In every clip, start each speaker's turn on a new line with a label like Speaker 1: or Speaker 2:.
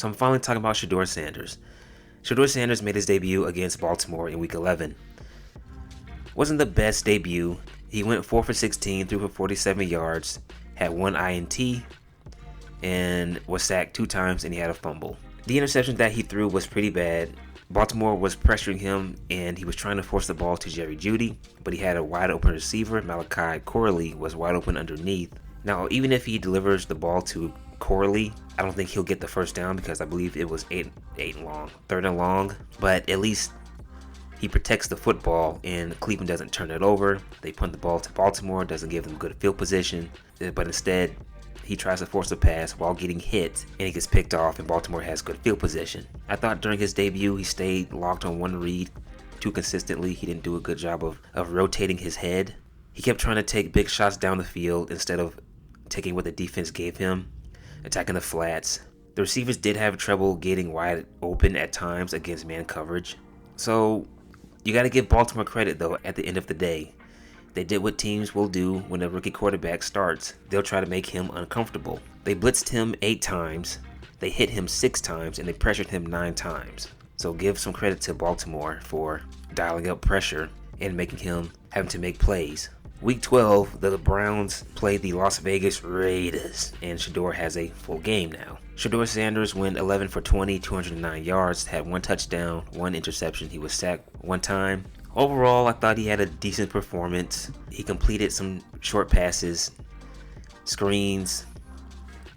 Speaker 1: So I'm finally talking about Shedeur Sanders. Shedeur Sanders made his debut against Baltimore in Week 11. Wasn't the best debut. He went 4 for 16, threw for 47 yards, had 1 INT, and was sacked 2 times, and he had a fumble. The interception that he threw was pretty bad. Baltimore was pressuring him, and he was trying to force the ball to Jerry Jeudy, but he had a wide open receiver. Malachi Corley was wide open underneath. Now, even if he delivers the ball to Corley, I don't think he'll get the first down because I believe it was 3rd and long, but at least he protects the football and Cleveland doesn't turn it over. They punt the ball to Baltimore, doesn't give them good field position, but instead he tries to force a pass while getting hit, and he gets picked off, and Baltimore has good field position. I thought during his debut he stayed locked on one read too consistently. He didn't do a good job of rotating his head. He kept trying to take big shots down the field instead of taking what the defense gave him, attacking the flats. The receivers did have trouble getting wide open at times against man coverage. So you got to give Baltimore credit, though, at the end of the day. They did what teams will do when a rookie quarterback starts. They'll try to make him uncomfortable. They blitzed him 8 times, they hit him 6 times, and they pressured him 9 times. So give some credit to Baltimore for dialing up pressure and making him having to make plays. Week 12, the Browns played the Las Vegas Raiders, and Shedeur has a full game now. Shedeur Sanders went 11 for 20, 209 yards, had 1 touchdown, 1 interception. He was sacked 1 time. Overall, I thought he had a decent performance. He completed some short passes, screens,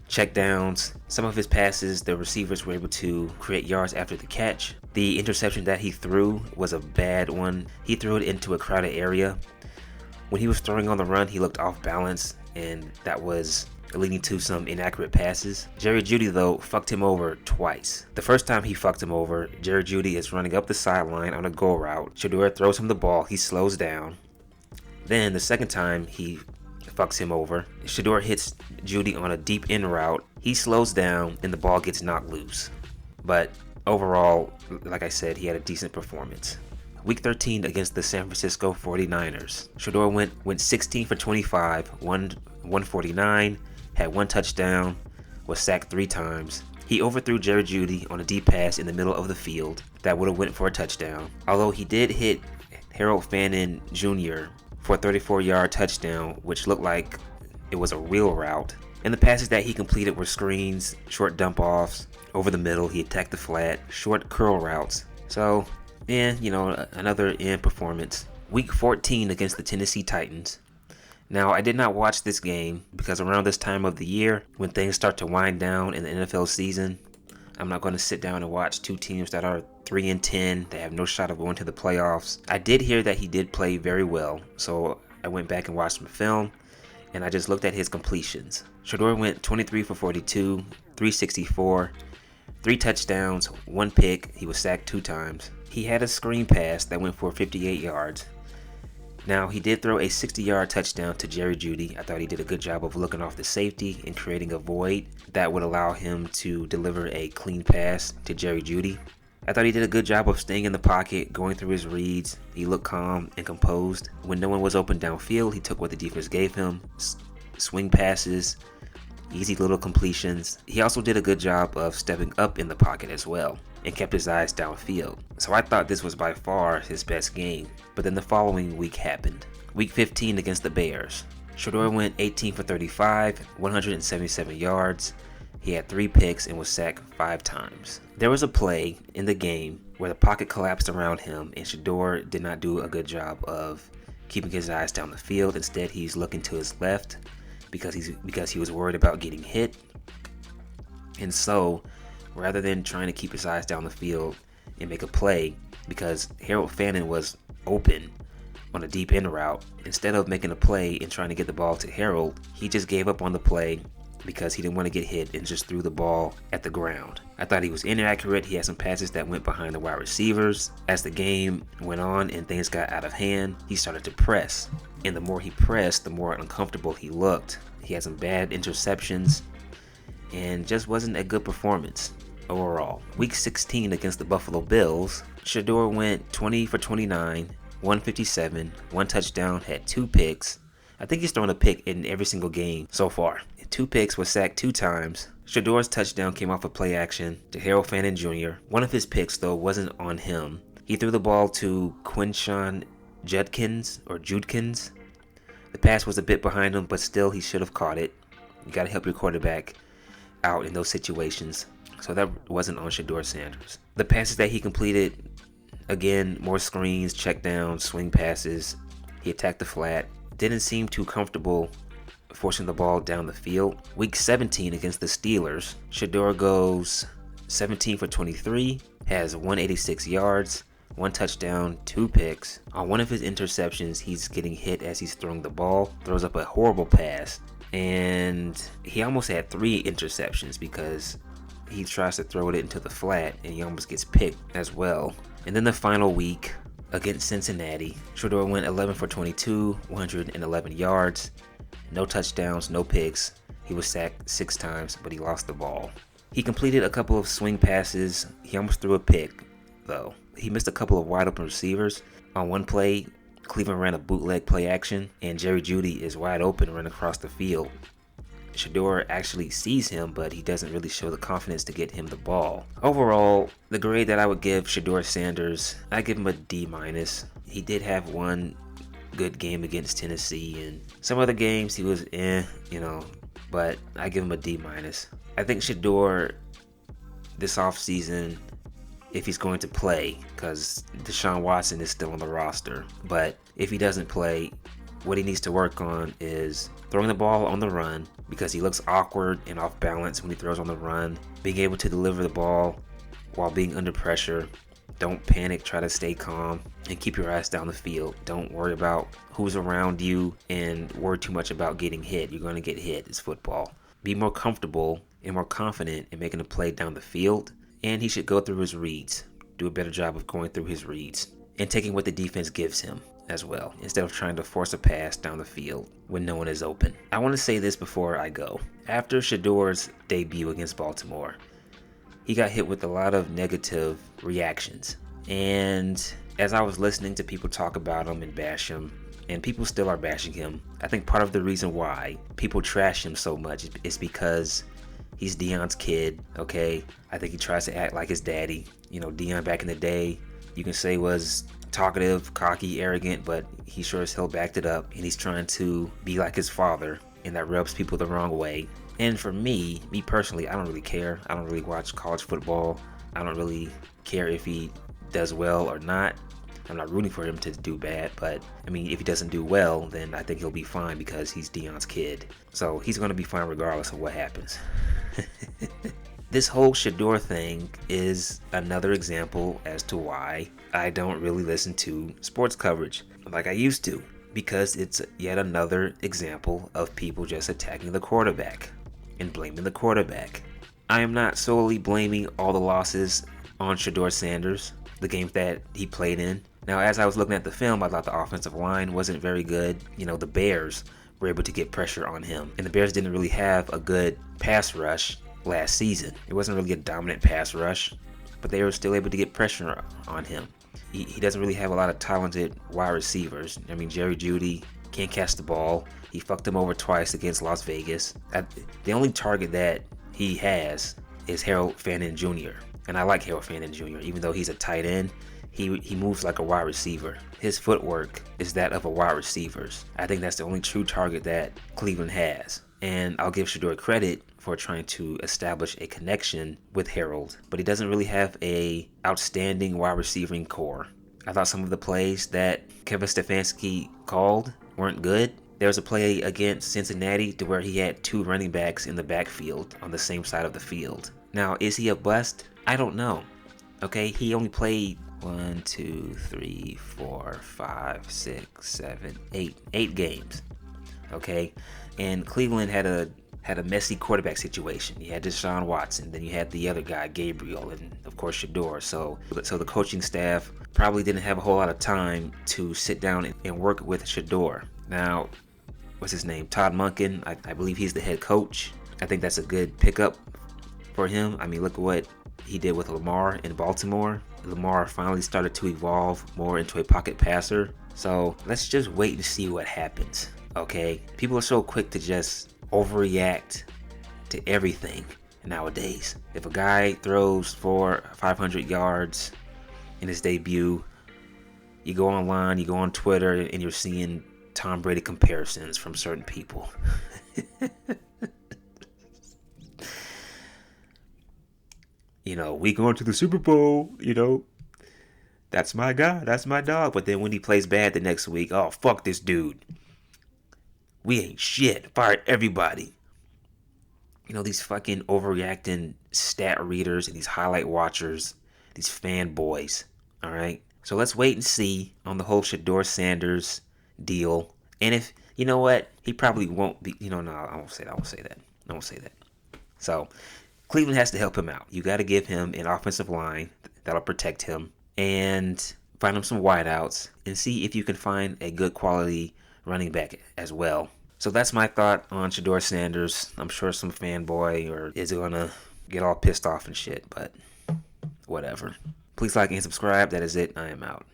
Speaker 1: checkdowns. Some of his passes, the receivers were able to create yards after the catch. The interception that he threw was a bad one. He threw it into a crowded area. When he was throwing on the run, he looked off balance, and that was leading to some inaccurate passes. Jerry Jeudy, though, fucked him over twice. The first time he fucked him over, Jerry Jeudy is running up the sideline on a go route. Shedeur throws him the ball. He slows down. Then the second time he fucks him over, Shedeur hits Jeudy on a deep in route. He slows down, and the ball gets knocked loose. But overall, like I said, he had a decent performance. Week 13 against the San Francisco 49ers. Shedeur went 16 for 25, 149, had 1 touchdown, was sacked 3 times. He overthrew Jerry Jeudy on a deep pass in the middle of the field that would have went for a touchdown. Although he did hit Harold Fannin Jr. for a 34-yard touchdown, which looked like it was a wheel route. And the passes that he completed were screens, short dump-offs, over the middle. He attacked the flat, short curl routes. So, another performance. Week 14 against the Tennessee Titans. Now, I did not watch this game because around this time of the year, when things start to wind down in the NFL season, I'm not going to sit down and watch 2 teams that are 3-10. They have no shot of going to the playoffs. I did hear that he did play very well, so I went back and watched some film, and I just looked at his completions. Shedeur went 23 for 42, 364, 3 touchdowns, 1 pick. He was sacked 2 times. He had a screen pass that went for 58 yards. Now, he did throw a 60-yard touchdown to Jerry Jeudy. I thought he did a good job of looking off the safety and creating a void that would allow him to deliver a clean pass to Jerry Jeudy. I thought he did a good job of staying in the pocket, going through his reads. He looked calm and composed. When no one was open downfield, he took what the defense gave him, swing passes, easy little completions. He also did a good job of stepping up in the pocket as well and kept his eyes downfield. So I thought this was by far his best game. But then the following week happened. Week 15 against the Bears. Shedeur went 18 for 35, 177 yards. He had 3 picks and was sacked 5 times. There was a play in the game where the pocket collapsed around him, and Shedeur did not do a good job of keeping his eyes down the field. Instead, he's looking to his left because he was worried about getting hit. And so, rather than trying to keep his eyes down the field and make a play, because Harold Fannin was open on a deep end route, instead of making a play and trying to get the ball to Harold, he just gave up on the play because he didn't want to get hit and just threw the ball at the ground. I thought he was inaccurate. He had some passes that went behind the wide receivers. As the game went on and things got out of hand, he started to press. And the more he pressed, the more uncomfortable he looked. He had some bad interceptions and just wasn't a good performance overall. Week 16 against the Buffalo Bills, Shedeur went 20 for 29, 157, 1 touchdown, had 2 picks. I think he's thrown a pick in every single game so far. 2 picks, was sacked 2 times. Shedeur's touchdown came off a play action to Harold Fannin Jr. One of his picks, though, wasn't on him. He threw the ball to Quinshawn Judkins. The pass was a bit behind him, but still he should have caught it. You got to help your quarterback out in those situations. So that wasn't on Shedeur Sanders. The passes that he completed, again, more screens, check downs, swing passes. He attacked the flat. Didn't seem too comfortable forcing the ball down the field. Week 17 against the Steelers, Shedeur goes 17 for 23, has 186 yards, 1 touchdown, 2 picks. On one of his interceptions, he's getting hit as he's throwing the ball, throws up a horrible pass, and he almost had 3 interceptions because he tries to throw it into the flat and he almost gets picked as well. And then the final week against Cincinnati, Shedeur went 11 for 22, 111 yards, no touchdowns, no picks. He was sacked 6 times, but he lost the ball. He completed a couple of swing passes. He almost threw a pick, though. He missed a couple of wide open receivers. On one play, Cleveland ran a bootleg play action, and Jerry Jeudy is wide open running across the field. Shedeur actually sees him, but he doesn't really show the confidence to get him the ball. Overall, the grade that I would give Shedeur Sanders, I give him a D-. He did have one good game against Tennessee, and some other games he was but I give him a D-. I think Shedeur this offseason, if he's going to play, because Deshaun Watson is still on the roster, but if he doesn't play, what he needs to work on is throwing the ball on the run, because he looks awkward and off balance when he throws on the run, being able to deliver the ball while being under pressure. Don't panic, try to stay calm, and keep your ass down the field. Don't worry about who's around you and worry too much about getting hit. You're going to get hit. It's football. Be more comfortable and more confident in making a play down the field, and he should go through his reads. Do a better job of going through his reads and taking what the defense gives him as well, instead of trying to force a pass down the field when no one is open. I want to say this before I go. After Shedeur's debut against Baltimore, he got hit with a lot of negative reactions. And as I was listening to people talk about him and bash him, and people still are bashing him, I think part of the reason why people trash him so much is because he's Deion's kid, okay? I think he tries to act like his daddy. Deion back in the day, you can say was talkative, cocky, arrogant, but he sure as hell backed it up, and he's trying to be like his father, and that rubs people the wrong way. And for me personally, I don't really care. I don't really watch college football. I don't really care if he does well or not. I'm not rooting for him to do bad, but if he doesn't do well, then I think he'll be fine because he's Deion's kid. So he's going to be fine regardless of what happens. This whole Shedeur thing is another example as to why I don't really listen to sports coverage like I used to, because it's yet another example of people just attacking the quarterback and blaming the quarterback. I am not solely blaming all the losses on Shedeur Sanders, the games that he played in. Now, as I was looking at the film, I thought the offensive line wasn't very good. The Bears were able to get pressure on him, and the Bears didn't really have a good pass rush last season. It wasn't really a dominant pass rush, but they were still able to get pressure on him. He doesn't really have a lot of talented wide receivers. Jerry Jeudy can't catch the ball. He fucked him over twice against Las Vegas. The only target that he has is Harold Fannin Jr. And I like Harold Fannin Jr. Even though he's a tight end, he moves like a wide receiver. His footwork is that of a wide receiver's. I think that's the only true target that Cleveland has. And I'll give Shedeur credit for trying to establish a connection with Harold, but he doesn't really have a outstanding wide receiving core. I thought some of the plays that Kevin Stefanski called weren't good. There was a play against Cincinnati to where he had 2 running backs in the backfield on the same side of the field. Now, is he a bust? I don't know. Okay, he only played 1, 2, 3, 4, 5, 6, 7, 8 games. Okay, and Cleveland had a messy quarterback situation. You had Deshaun Watson, then you had the other guy, Gabriel, and of course Shedeur. So the coaching staff probably didn't have a whole lot of time to sit down and work with Shedeur. Now, what's his name? Todd Monken. I believe he's the head coach. I think that's a good pickup for him. Look at what he did with Lamar in Baltimore. Lamar finally started to evolve more into a pocket passer. So let's just wait and see what happens. Okay, people are so quick to just overreact to everything nowadays. If a guy throws for 500 yards in his debut, you go online, you go on Twitter, and you're seeing Tom Brady comparisons from certain people. We going to the Super Bowl, that's my guy, that's my dog. But then when he plays bad the next week, oh, fuck this dude. We ain't shit. Fired everybody. These fucking overreacting stat readers and these highlight watchers, these fanboys, all right? So let's wait and see on the whole Shedeur Sanders deal. And if, you know what, he probably won't be, no, I won't say that. So Cleveland has to help him out. You got to give him an offensive line that'll protect him and find him some wideouts and see if you can find a good quality running back as well. So that's my thought on Shedeur Sanders. I'm sure some fanboy is gonna get all pissed off and shit, but whatever. Please like and subscribe. That is it. I am out.